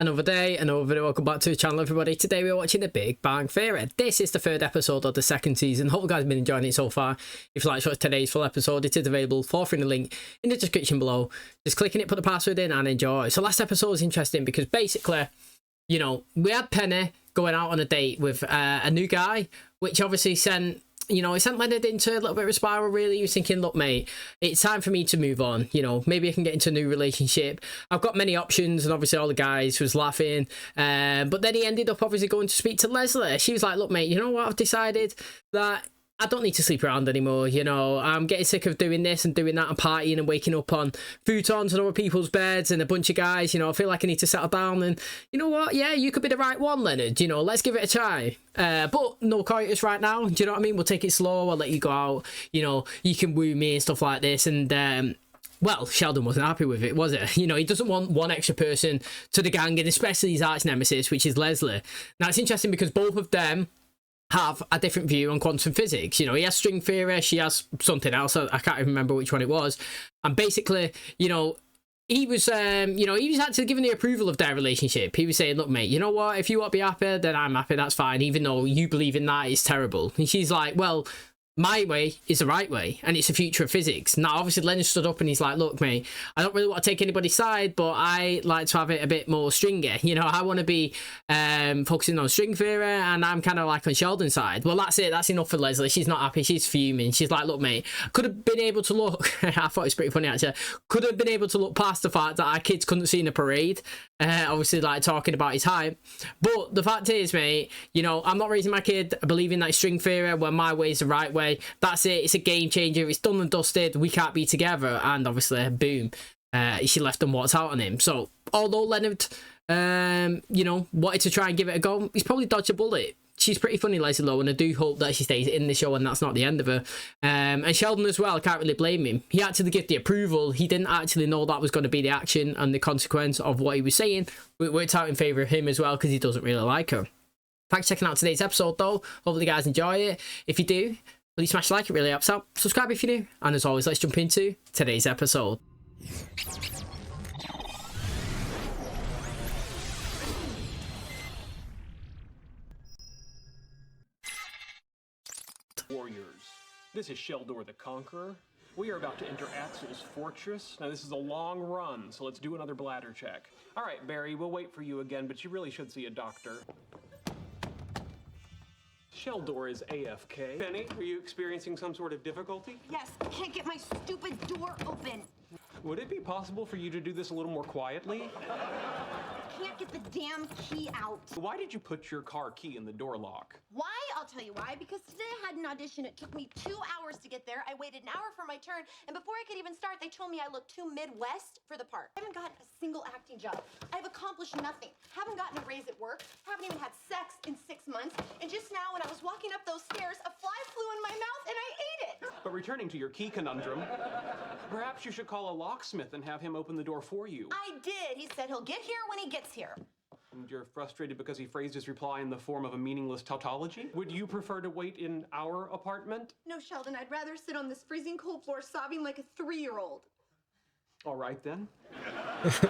Another day, another video. Welcome back to the channel, everybody. Today we're watching The Big Bang Theory. This is the third episode of the second season. Hope you guys have been enjoying it so far. If you like to watch today's full episode, it is available for free in the link in the description below. Just click on it, put the password in and enjoy. So last episode was interesting because basically, you know, we had Penny going out on a date with a new guy, which obviously sent... You know, it sent Leonard into a little bit of a spiral, really. He was thinking, look, mate, it's time for me to move on. You know, maybe I can get into a new relationship. I've got many options, and obviously all the guys was laughing. But then he ended up obviously going to speak to Leslie. She was like, look, mate, you know what? I've decided that I don't need to sleep around anymore. You know, I'm getting sick of doing this and doing that and partying and waking up on futons and other people's beds and a bunch of guys. You know, I feel like I need to settle down. And you know what? Yeah, you could be the right one, Leonard. You know, let's give it a try. But no coitus right now. Do you know what I mean? We'll take it slow. I'll let you go out. You know, you can woo me and stuff like this. And well, Sheldon wasn't happy with it, was it? You know, he doesn't want one extra person to the gang, and especially his arch nemesis, which is Leslie. Now, it's interesting because both of them have a different view on quantum physics. You know, he has string theory, she has something else. I can't even remember which one it was. And basically, you know, he was, you know, he was actually giving the approval of their relationship. He was saying, look, mate, you know what? If you want to be happy, then I'm happy. That's fine. Even though you believe in that, it's terrible. And she's like, well, my way is the right way, and it's the future of physics. Now, obviously, Leonard stood up and he's like, look, mate, I don't really want to take anybody's side, but I like to have it a bit more stringy. You know, I want to be focusing on string theory, and I'm kind of like on Sheldon's side. Well, that's it. That's enough for Leslie. She's not happy. She's fuming. She's like, look, mate, could have been able to look. I thought it was pretty funny, actually. Could have been able to look past the fact that our kids couldn't see in a parade. Obviously, like, talking about his height. But the fact is, mate, you know, I'm not raising my kid believing that string theory when my way is the right way. That's it. It's a game changer. It's done and dusted. We can't be together. And obviously, boom, she left them what's out on him. So although Leonard, you know, wanted to try and give it a go, he's probably dodged a bullet. She's pretty funny, Leslie Lowe, and I do hope that she stays in the show and that's not the end of her. And Sheldon as well, I can't really blame him. He actually gave the approval. He didn't actually know that was going to be the action and the consequence of what he was saying. It worked out in favour of him as well because he doesn't really like her. Thanks for checking out today's episode, though. Hopefully you guys enjoy it. If you do, please smash the like, it really helps out. Subscribe if you're new. And as always, let's jump into today's episode. Warriors, this is Sheldor the Conqueror. We are about to enter Axel's fortress. Now this is a long run, so let's do another bladder check. All right, Barry, we'll wait for you again, but you really should see a doctor. Sheldor is AFK. Penny, are you experiencing some sort of difficulty? Yes, I can't get my stupid door open. Would it be possible for you to do this a little more quietly? I can't get the damn key out. Why did you put your car key in the door lock? Why? I'll tell you why. Because today I had an audition. It took me 2 hours to get there. I waited an hour for my turn, and before I could even start, they told me I looked too Midwest for the part. I haven't gotten a single acting job. I've accomplished nothing. Haven't gotten a raise at work. Haven't even had sex in 6 months. And just now, when I was walking up those stairs, a fly flew in my mouth, and I ate it. But returning to your key conundrum, perhaps you should call a locksmith and have him open the door for you. I did. He said he'll get here when he gets here. And you're frustrated because he phrased his reply in the form of a meaningless tautology? Would you prefer to wait in our apartment? No, Sheldon, I'd rather sit on this freezing cold floor sobbing like a 3-year-old. All right, then. For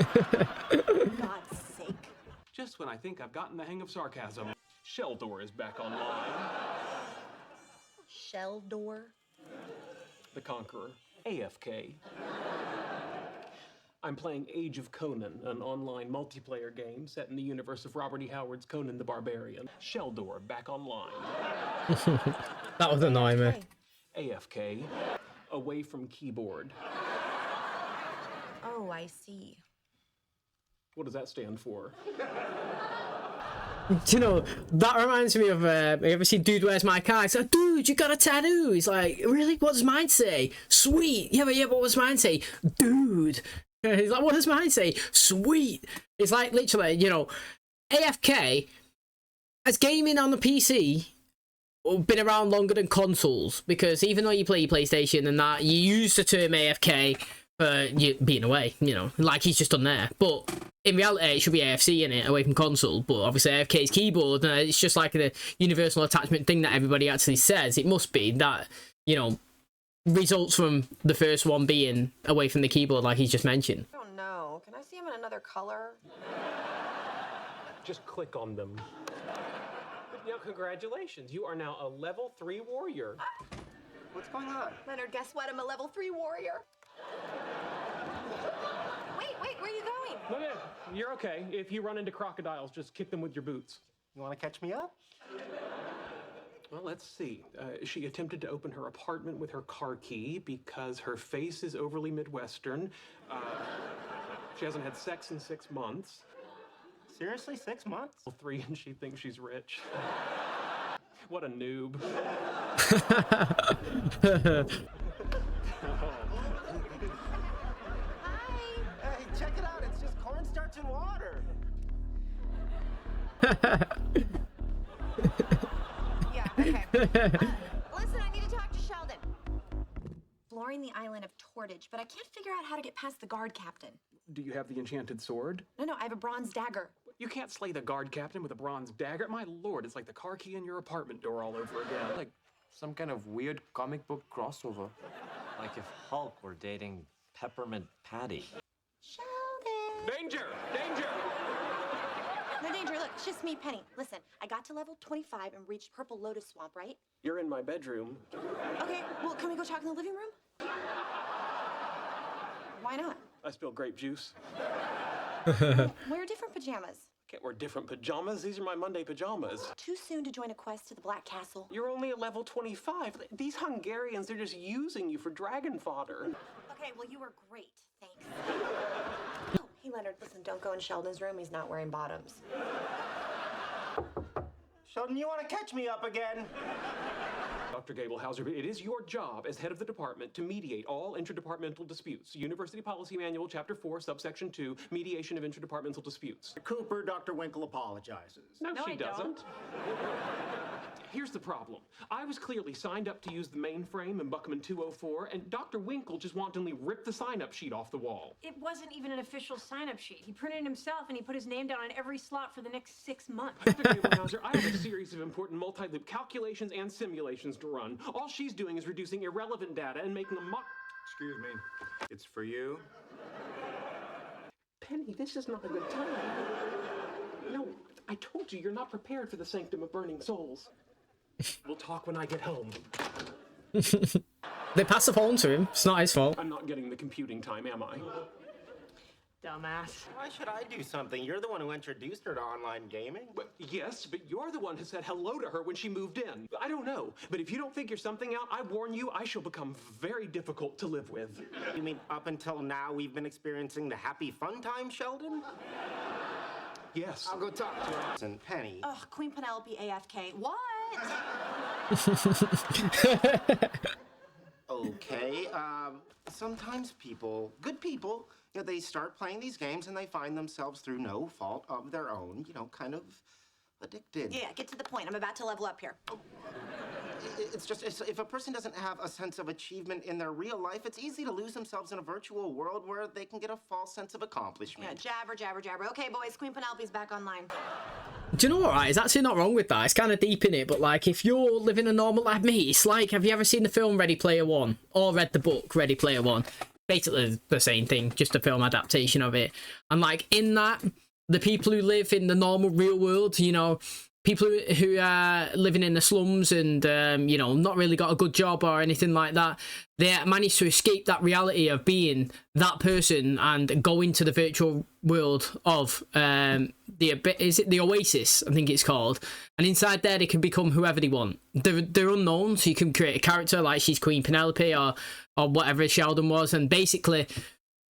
God's sake. Just when I think I've gotten the hang of sarcasm. Sheldor is back online. Sheldor? The Conqueror. AFK. I'm playing Age of Conan, an online multiplayer game set in the universe of Robert E. Howard's Conan the Barbarian. Sheldor back online. That was annoying me. AFK. Away from keyboard. Oh, I see. What does that stand for? You know, that reminds me of, you ever seen Dude, Where's My Car? It's like, dude, you got a tattoo. He's like, really? What does mine say? Sweet. Yeah, what does mine say? Dude. He's like, what does mine say? Sweet. It's like, literally, you know, AFK, as gaming on the PC, been around longer than consoles, because even though you play your PlayStation and that, you use the term AFK for you being away, you know, like he's just done there. But in reality, it should be AFC in it, away from console. But obviously, AFK is keyboard, and it's just like the universal attachment thing that everybody actually says. It must be that, you know, results from the first one being away from the keyboard, like he's just mentioned. I don't know. Can I see him in another color? Just click on them. But now, congratulations. You are now a level 3 warrior. What's going on? Leonard, guess what? I'm a level 3 warrior. Wait, where are you going? No, you're okay. If you run into crocodiles, just kick them with your boots. You want to catch me up? Well, let's see. She attempted to open her apartment with her car key because her face is overly Midwestern. She hasn't had sex in 6 months. Seriously, 6 months? Well, 3, and she thinks she's rich. What a noob. Hey, check it out. It's just cornstarch and water. Yeah, okay. Listen, I need to talk to Sheldon. Exploring the island of Tortage, but I can't figure out how to get past the guard captain. Do you have the enchanted sword? No, I have a bronze dagger. You can't slay the guard captain with a bronze dagger. My lord, it's like the car key in your apartment door all over again. Like some kind of weird comic book crossover. Like if Hulk were dating Peppermint Patty. Sheldon! Danger! Danger! No danger, look, it's just me, Penny. Listen, I got to level 25 and reached Purple Lotus Swamp, right? You're in my bedroom. Okay, well, can we go talk in the living room? Why not? I spilled grape juice. Wear different pajamas. Can't wear different pajamas. These are my Monday pajamas. Too soon to join a quest to the Black Castle. You're only a level 25. These Hungarians, they're just using you for dragon fodder. Okay, well, you were great. Thanks. Oh, hey, Leonard, listen, don't go in Sheldon's room. He's not wearing bottoms. Sheldon, you want to catch me up again? Dr. Gablehauser, it is your job as head of the department to mediate all interdepartmental disputes. University Policy Manual, Chapter 4, Subsection 2, Mediation of Interdepartmental Disputes. Cooper, Dr. Winkle apologizes. No, No, she I doesn't. don't. Here's the problem. I was clearly signed up to use the mainframe in Buckman 204, and Dr. Winkle just wantonly ripped the sign-up sheet off the wall. It wasn't even an official sign-up sheet. He printed it himself and he put his name down on every slot for the next 6 months. Dr. Gablehauser, I have a series of important multi-loop calculations and simulations to run. All she's doing is reducing irrelevant data and making a mock... Excuse me. It's for you. Penny, this is not a good time. No, I told you, you're not prepared for the sanctum of burning souls. We'll talk when I get home. They pass the phone to him. It's not his fault. I'm not getting the computing time, am I? Dumbass. Why should I do something? You're the one who introduced her to online gaming. But yes, but you're the one who said hello to her when she moved in. I don't know, but if you don't figure something out, I warn you, I shall become very difficult to live with. You mean up until now we've been experiencing the happy fun time, Sheldon? Yes. I'll go talk to her. And Penny. Ugh, Queen Penelope AFK. What? Okay, sometimes people, good people, they start playing these games and they find themselves through no fault of their own, kind of addicted. Yeah, get to the point. I'm about to level up here. It's just, if a person doesn't have a sense of achievement in their real life, it's easy to lose themselves in a virtual world where they can get a false sense of accomplishment. Yeah, jabber, jabber, jabber. Okay, boys, Queen Penelope's back online. Do you know what, right? It's actually not wrong with that. It's kind of deep in it, but like if you're living a normal life, mate, it's like, have you ever seen the film Ready Player One or read the book Ready Player One? Basically the same thing, just a film adaptation of it. And like in that, the people who live in the normal real world, people who are living in the slums and, not really got a good job or anything like that, they manage to escape that reality of being that person and go into the virtual world of the Oasis, I think it's called. And inside there, they can become whoever they want. They're unknown, so you can create a character like she's Queen Penelope or whatever Sheldon was, and basically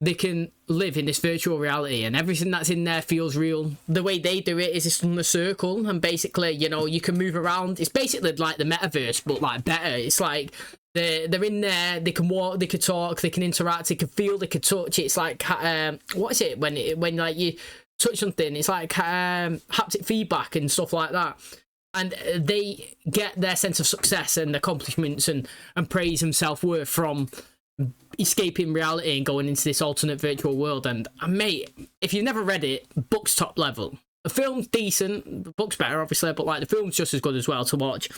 they can live in this virtual reality and everything that's in there feels real. The way they do it is it's on a circle and basically, you can move around. It's basically like the metaverse, but like better. It's like they're in there, they can walk, they can talk, they can interact, they can feel, they can touch. It's like, what is it when like you touch something? It's like haptic feedback and stuff like that. And they get their sense of success and accomplishments and praise and self-worth from escaping reality and going into this alternate virtual world. And mate, if you've never read it, book's top level. The film's decent, the book's better obviously, but like the film's just as good as well to watch.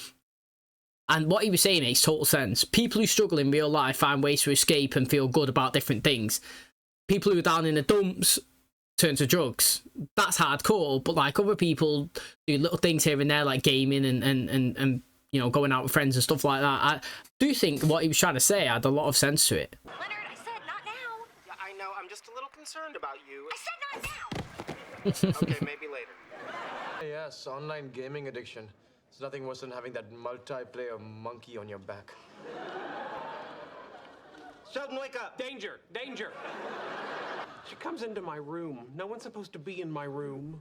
And what he was saying makes total sense. People who struggle in real life find ways to escape and feel good about different things. People who are down in the dumps turn to drugs, that's hardcore. But like other people do little things here and there, like gaming and you know, going out with friends and stuff like that. I do think what he was trying to say had a lot of sense to it. Leonard, I said not now. Yeah, I know. I'm just a little concerned about you. I said not now. Okay, maybe later. Yes, online gaming addiction. It's nothing worse than having that multiplayer monkey on your back. Sheldon, wake up! Danger! Danger! She comes into my room. No one's supposed to be in my room.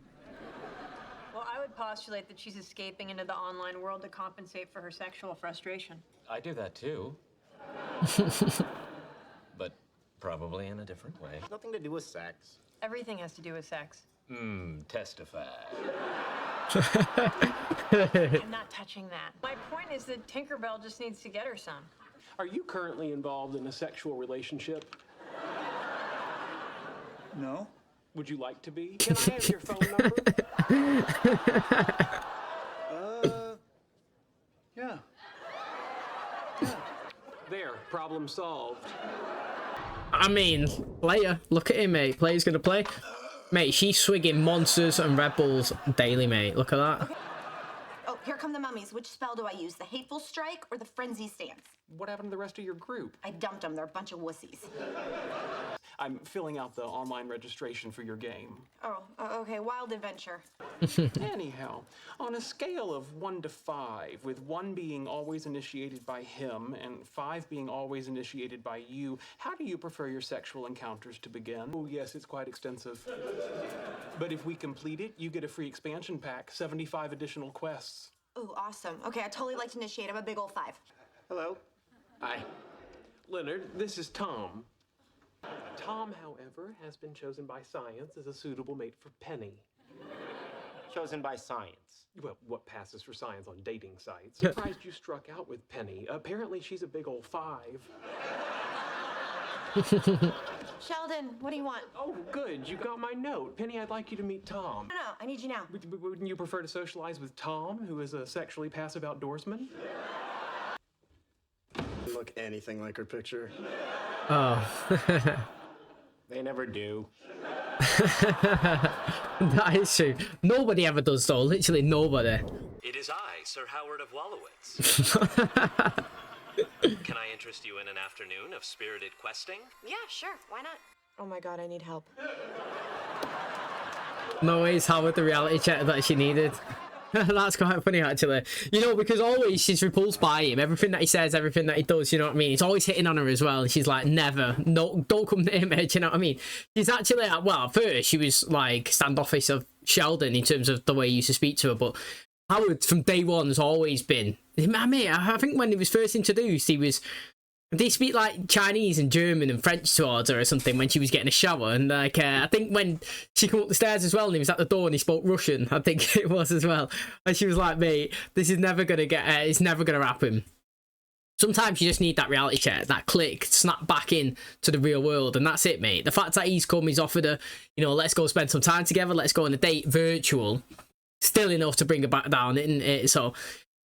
Well, I would postulate that she's escaping into the online world to compensate for her sexual frustration. I do that too. But probably in a different way. Nothing to do with sex. Everything has to do with sex. Testify. I'm not touching that. My point is that Tinkerbell just needs to get her some. Are you currently involved in a sexual relationship? No? Would you like to be? Can I have your phone number? Yeah. There, problem solved. I mean, player, look at him, mate. Player's gonna play. Mate, she's swigging Monsters and Red Bulls daily, mate. Look at that. Oh, here come the mummies. Which spell do I use? The hateful strike or the frenzy stance? What happened to the rest of your group? I dumped them. They're a bunch of wussies. I'm filling out the online registration for your game. Oh, okay. Wild adventure. Anyhow, on a scale of 1 to 5, with 1 being always initiated by him and 5 being always initiated by you, how do you prefer your sexual encounters to begin? Oh yes, it's quite extensive. But if we complete it, you get a free expansion pack, 75 additional quests. Ooh, awesome. Okay, I totally like to initiate. I'm a big old 5. Hello? Hi. Leonard, this is Tom. Tom, however, has been chosen by science as a suitable mate for Penny. Chosen by science. Well, what passes for science on dating sites? Surprised you struck out with Penny. Apparently she's a big old 5. Sheldon, what do you want? Oh, good. You got my note. Penny, I'd like you to meet Tom. No, I need you now. Wouldn't you prefer to socialize with Tom, who is a sexually passive outdoorsman? You look anything like her picture. Oh. They never do. That is true. Nobody ever does, though. Literally nobody. It is I, Sir Howard of Wallowitz. Can I interest you in an afternoon of spirited questing? Yeah, sure. Why not? Oh my god, I need help. No ways, Howard, the reality check that she needed. That's quite funny, actually. You know, because always she's repulsed by him. Everything that he says, everything that he does, you know what I mean? He's always hitting on her as well. And she's like, never. No, don't come near me, do you know what I mean? She's actually, well, at first, she was like standoffish of Sheldon in terms of the way he used to speak to her. But Howard, from day one, has always been... I mean, I think when he was first introduced, he was... They speak like Chinese and German and French towards her or something when she was getting a shower. And like, I think when she came up the stairs as well and he was at the door and he spoke Russian, I think it was as well. And she was like, mate, this is never going to get, it's never going to happen. Sometimes you just need that reality check, that click, snap back in to the real world. And that's it, mate. The fact that he's come, he's offered her, you know, let's go spend some time together. Let's go on a date, virtual. Still enough to bring her back down, isn't it? So...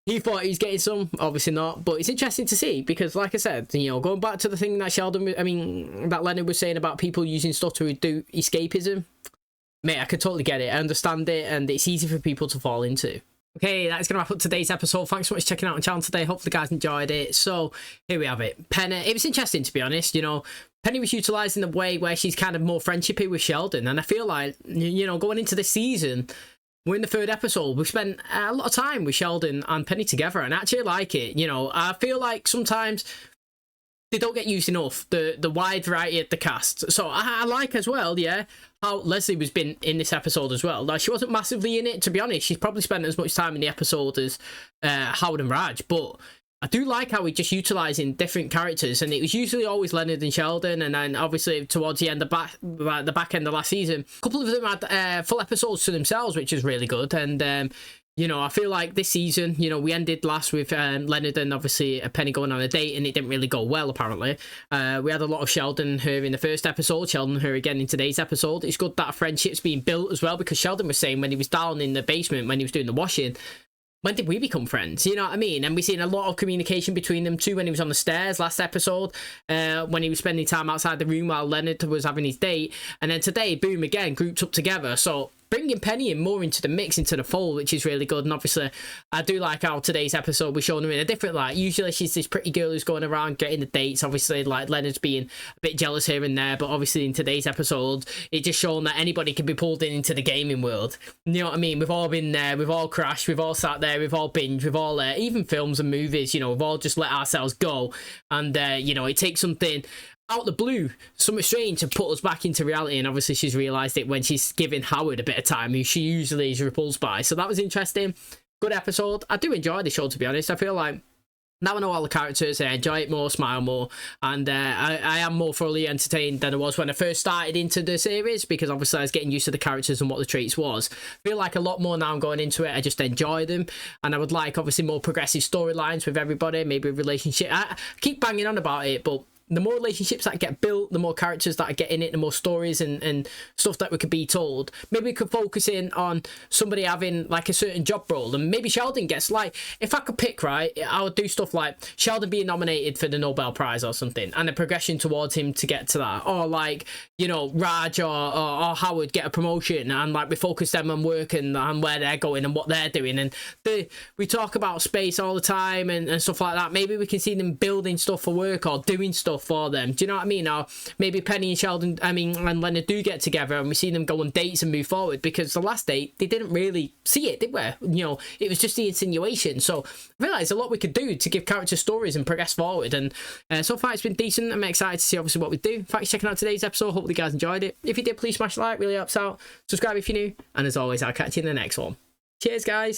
He thought he was getting some, obviously not, but it's interesting to see because, like I said, you know, going back to the thing that that Leonard was saying about people using stuff to do escapism, mate, I could totally get it. I understand it, and it's easy for people to fall into. Okay, that's going to wrap up today's episode. Thanks so much for checking out the channel today. Hopefully you guys enjoyed it. So, here we have it. Penny, it was interesting, to be honest, you know. Penny was utilising the way where she's kind of more friendshipy with Sheldon, and I feel like, you know, going into this season... We're in the 3rd episode. We've spent a lot of time with Sheldon and Penny together, and I actually like it. You know, I feel like sometimes they don't get used enough, the wide variety of the cast. So I like as well, yeah, how Leslie was been in this episode as well. Like, she wasn't massively in it, to be honest. She's probably spent as much time in the episode as Howard and Raj, but I do like how we just utilising different characters, and it was usually always Leonard and Sheldon, and then obviously towards the end of the back end of last season, a couple of them had full episodes to themselves, which is really good. And you know, I feel like this season, you know, we ended last with Leonard and obviously Penny going on a date, and it didn't really go well, apparently. We had a lot of Sheldon and her in the 1st episode, Sheldon and her again in today's episode. It's good that a friendship's being built as well, because Sheldon was saying when he was down in the basement, when he was doing the washing, when did we become friends? You know what I mean? And we've seen a lot of communication between them too when he was on the stairs last episode, when he was spending time outside the room while Leonard was having his date. And then today, boom, again, grouped up together. So bringing Penny in more into the mix, into the fold, which is really good. And obviously, I do like how today's episode we're showing her in a different light. Usually, she's this pretty girl who's going around getting the dates. Obviously, like Leonard's being a bit jealous here and there. But obviously, in today's episode, it just shown that anybody can be pulled into the gaming world. You know what I mean? We've all been there. We've all crashed. We've all sat there. We've all binged. We've all, even films and movies, you know, we've all just let ourselves go. And, you know, it takes something out the blue, something strange, to put us back into reality. And obviously she's realised it when she's giving Howard a bit of time, who she usually is repulsed by. So that was interesting. Good episode. I do enjoy the show, to be honest. I feel like now I know all the characters, I enjoy it more, smile more, and I am more fully entertained than I was when I first started into the series, because obviously I was getting used to the characters and what the traits was. I feel like a lot more now I'm going into it, I just enjoy them, and I would like obviously more progressive storylines with everybody, maybe a relationship. I keep banging on about it, but the more relationships that get built, the more characters that get in it, the more stories and stuff that we could be told. Maybe we could focus in on somebody having like a certain job role, and maybe Sheldon gets, like, if I could pick, right, I would do stuff like Sheldon being nominated for the Nobel Prize or something, and a progression towards him to get to that, or like, you know, Raj or Howard get a promotion, and like we focus them on work and where they're going and what they're doing, and we talk about space all the time and stuff like that. Maybe we can see them building stuff for work or doing stuff for them. Do you know what I mean? Or maybe Penny and Sheldon, and Leonard do get together, and we see them go on dates and move forward, because the last date they didn't really see it, did we? You know, it was just the insinuation. So I realize a lot we could do to give character stories and progress forward, and so far it's been decent. I'm excited to see obviously what we do. Thanks for checking out today's episode. Hopefully you guys enjoyed it. If you did, please smash the like, really helps out. Subscribe if you're new, and as always, I'll catch you in the next one. Cheers, guys.